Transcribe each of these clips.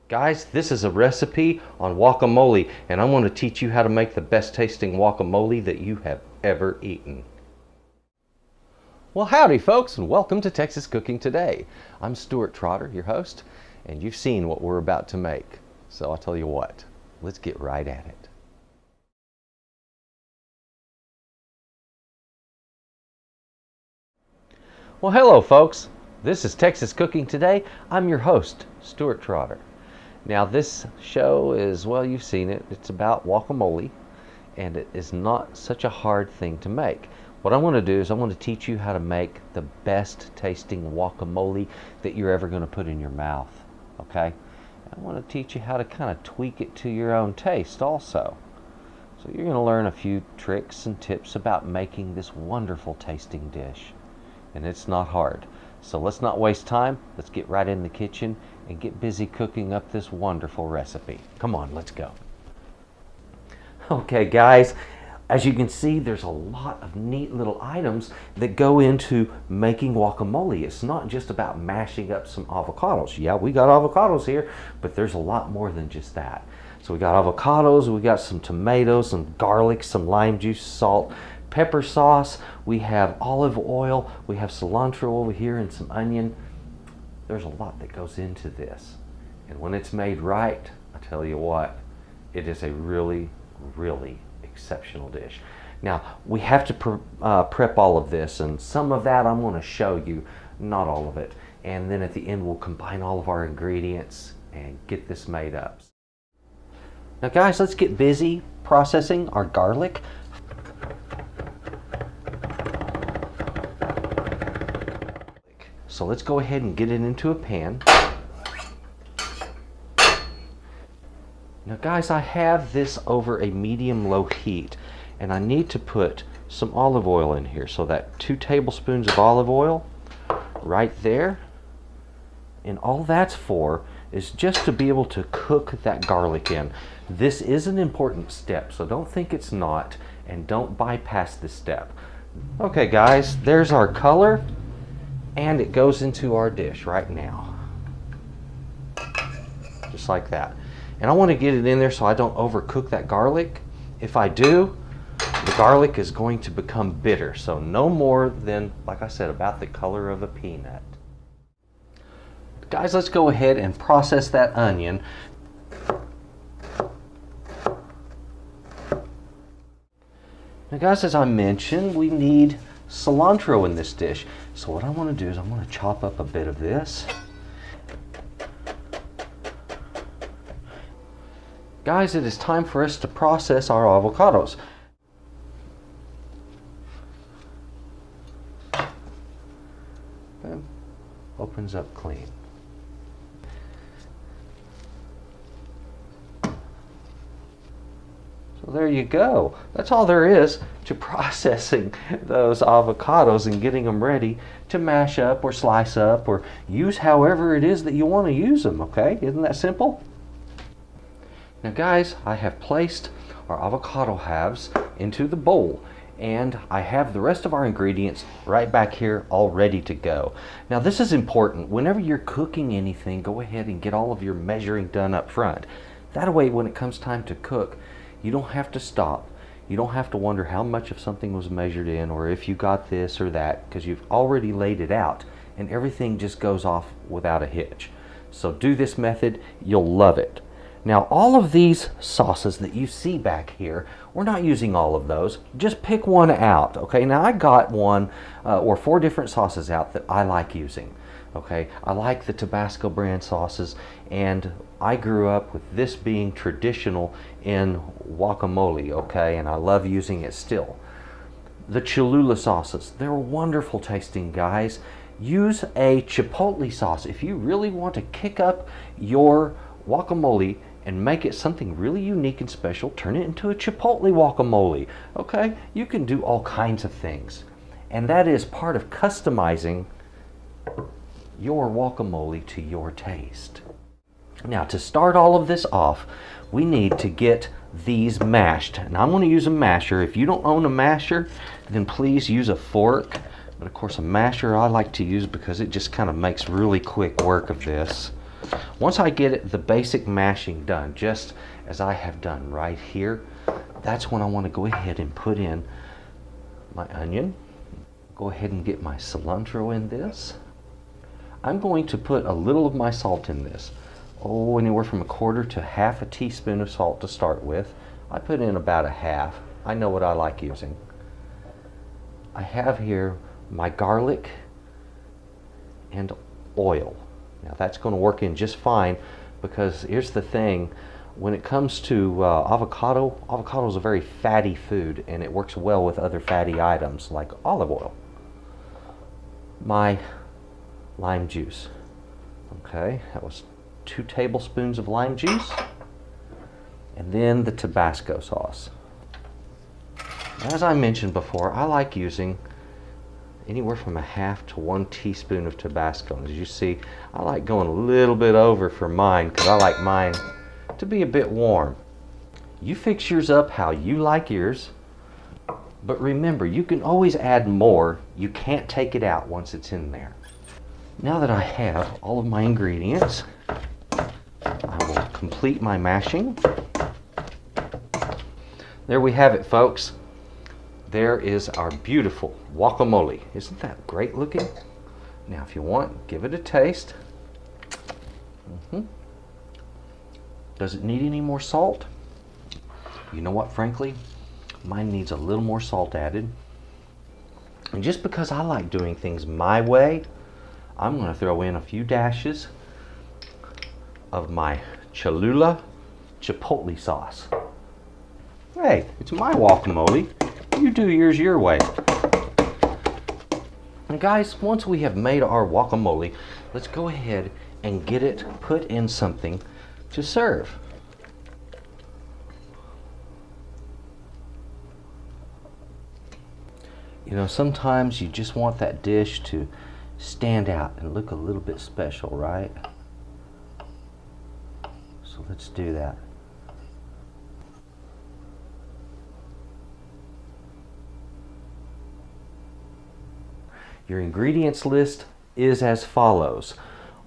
Guys, this is a recipe on guacamole, and I want to teach you how to make the best tasting guacamole that you have ever eaten. Well, howdy folks, and welcome to Texas Cooking Today. I'm Stuart Trotter, your host, and you've seen what we're about to make. So I'll tell you what, let's get right at it. Well, hello folks. This is Texas Cooking Today. I'm your host, Stuart Trotter. Now this show is, well, you've seen it. It's about guacamole, and it is not such a hard thing to make. What I want to do is I want to teach you how to make the best tasting guacamole that you're ever going to put in your mouth, okay? I want to teach you how to kind of tweak it to your own taste also. So you're going to learn a few tricks and tips about making this wonderful tasting dish. And it's not hard. So let's not waste time. Let's get right in the kitchen and get busy cooking up this wonderful recipe. Come on, let's go. Okay guys, as you can see, there's a lot of neat little items that go into making guacamole. It's not just about mashing up some avocados. Yeah, we got avocados here, but there's a lot more than just that. So we got avocados, we got some tomatoes, some garlic, some lime juice, salt, pepper sauce, we have olive oil, we have cilantro over here and some onion. There's a lot that goes into this. And when it's made right, I tell you what, it is a really, really exceptional dish. Now, we have to prep all of this, and some of that I'm going to show you, not all of it. And then at the end, we'll combine all of our ingredients and get this made up. Now guys, let's get busy processing our garlic. So let's go ahead and get it into a pan. Now guys, I have this over a medium-low heat, and I need to put some olive oil in here. So that 2 tablespoons of olive oil right there. And all that's for is just to be able to cook that garlic in. This is an important step, so don't think it's not, and don't bypass this step. Okay guys, there's our color. And it goes into our dish right now. Just like that. And I want to get it in there so I don't overcook that garlic. If I do, the garlic is going to become bitter. So no more than, like I said, about the color of a peanut. Guys, let's go ahead and process that onion. Now guys, as I mentioned, we need cilantro in this dish. So what I want to do is I want to chop up a bit of this. Guys, it is time for us to process our avocados. Okay. Opens up clean. So there you go. That's all there is to processing those avocados and getting them ready to mash up or slice up or use however it is that you want to use them, okay? Isn't that simple? Now guys, I have placed our avocado halves into the bowl, and I have the rest of our ingredients right back here all ready to go. Now this is important. Whenever you're cooking anything, go ahead and get all of your measuring done up front. That way when it comes time to cook, you don't have to stop. You don't have to wonder how much of something was measured in or if you got this or that, because you've already laid it out and everything just goes off without a hitch. So do this method, you'll love it. Now all of these sauces that you see back here, we're not using all of those. Just pick one out, okay? Now I got one or 4 different sauces out that I like using. Okay, I like the Tabasco brand sauces, and I grew up with this being traditional in guacamole, okay, and I love using it still. The Cholula sauces, they're wonderful tasting, guys. Use a chipotle sauce if you really want to kick up your guacamole and make it something really unique and special. Turn it into a chipotle guacamole, okay? You can do all kinds of things, and that is part of customizing your guacamole to your taste. Now to start all of this off, we need to get these mashed. And I'm going to use a masher. If you don't own a masher, then please use a fork. But of course a masher I like to use because it just kind of makes really quick work of this. Once I get the basic mashing done, just as I have done right here, that's when I want to go ahead and put in my onion. Go ahead and get my cilantro in this. I'm going to put a little of my salt in this. Oh, anywhere from 1/4 to 1/2 teaspoon of salt to start with. I put in about 1/2. I know what I like using. I have here my garlic and oil. Now that's going to work in just fine, because here's the thing. When it comes to avocado is a very fatty food, and it works well with other fatty items like olive oil. My lime juice. Okay, that was 2 tablespoons of lime juice. And then the Tabasco sauce. As I mentioned before, I like using anywhere from 1/2 to 1 teaspoon of Tabasco. As you see, I like going a little bit over for mine because I like mine to be a bit warm. You fix yours up how you like yours, but remember, you can always add more. You can't take it out once it's in there. Now that I have all of my ingredients, I will complete my mashing. There we have it, folks. There is our beautiful guacamole. Isn't that great looking? Now, if you want, give it a taste. Does it need any more salt? You know what, frankly, mine needs a little more salt added. And just because I like doing things my way, I'm going to throw in a few dashes of my Cholula chipotle sauce. Hey, it's my guacamole. You do yours your way. And guys, once we have made our guacamole, let's go ahead and get it put in something to serve. You know, sometimes you just want that dish to stand out and look a little bit special, right? So let's do that. Your ingredients list is as follows.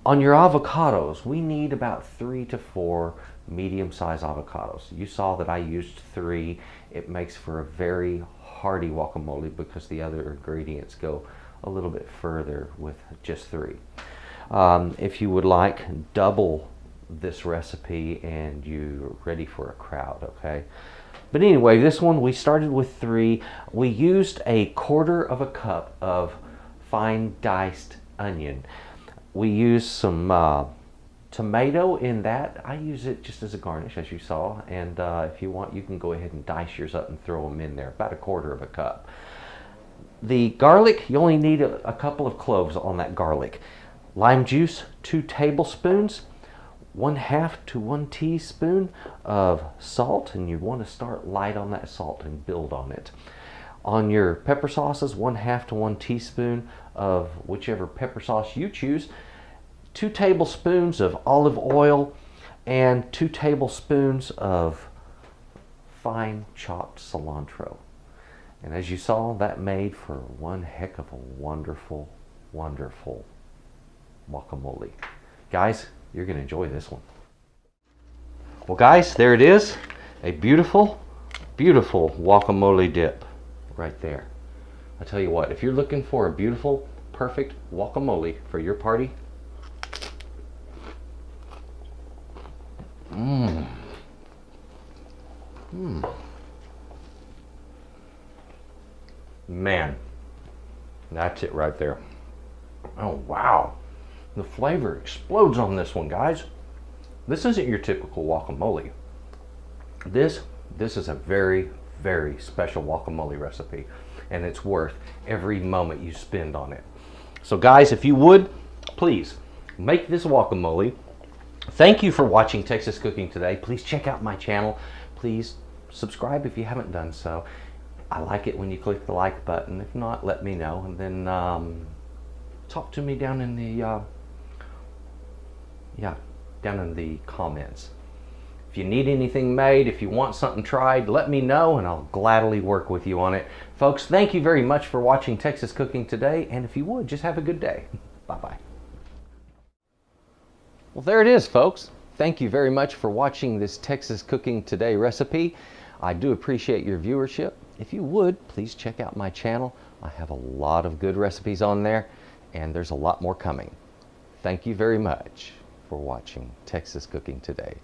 On your avocados, we need about 3 to 4 medium-sized avocados. You saw that I used 3. It makes for a very hearty guacamole because the other ingredients go a little bit further with just 3. If you would like, double this recipe and you're ready for a crowd, okay? But anyway, this one we started with 3. We used 1/4 cup of fine diced onion. We used some tomato in that. I use it just as a garnish, as you saw, and if you want, you can go ahead and dice yours up and throw them in there, about 1/4 cup. The garlic, you only need a couple of cloves on that garlic. Lime juice, 2 tablespoons. 1/2 to 1 teaspoon of salt, and you want to start light on that salt and build on it. On your pepper sauces, 1/2 to 1 teaspoon of whichever pepper sauce you choose, 2 tablespoons of olive oil, and 2 tablespoons of fine chopped cilantro. And as you saw, that made for one heck of a wonderful, wonderful guacamole. Guys, you're going to enjoy this one. Well, guys, there it is. A beautiful, beautiful guacamole dip right there. I tell you what, if you're looking for a beautiful, perfect guacamole for your party, man, that's it right there. Oh, wow. The flavor explodes on this one, guys. This isn't your typical guacamole. This is a very, very special guacamole recipe, and it's worth every moment you spend on it. So guys, if you would, please make this guacamole. Thank you for watching Texas Cooking Today. Please check out my channel. Please subscribe if you haven't done so. I like it when you click the like button. If not, let me know, and then talk to me down in the down in the comments. If you need anything made, if you want something tried, let me know and I'll gladly work with you on it. Folks, thank you very much for watching Texas Cooking Today, and if you would, just have a good day. Bye-bye. Well, there it is, folks. Thank you very much for watching this Texas Cooking Today recipe. I do appreciate your viewership. If you would, please check out my channel. I have a lot of good recipes on there, and there's a lot more coming. Thank you very much for watching Texas Cooking Today.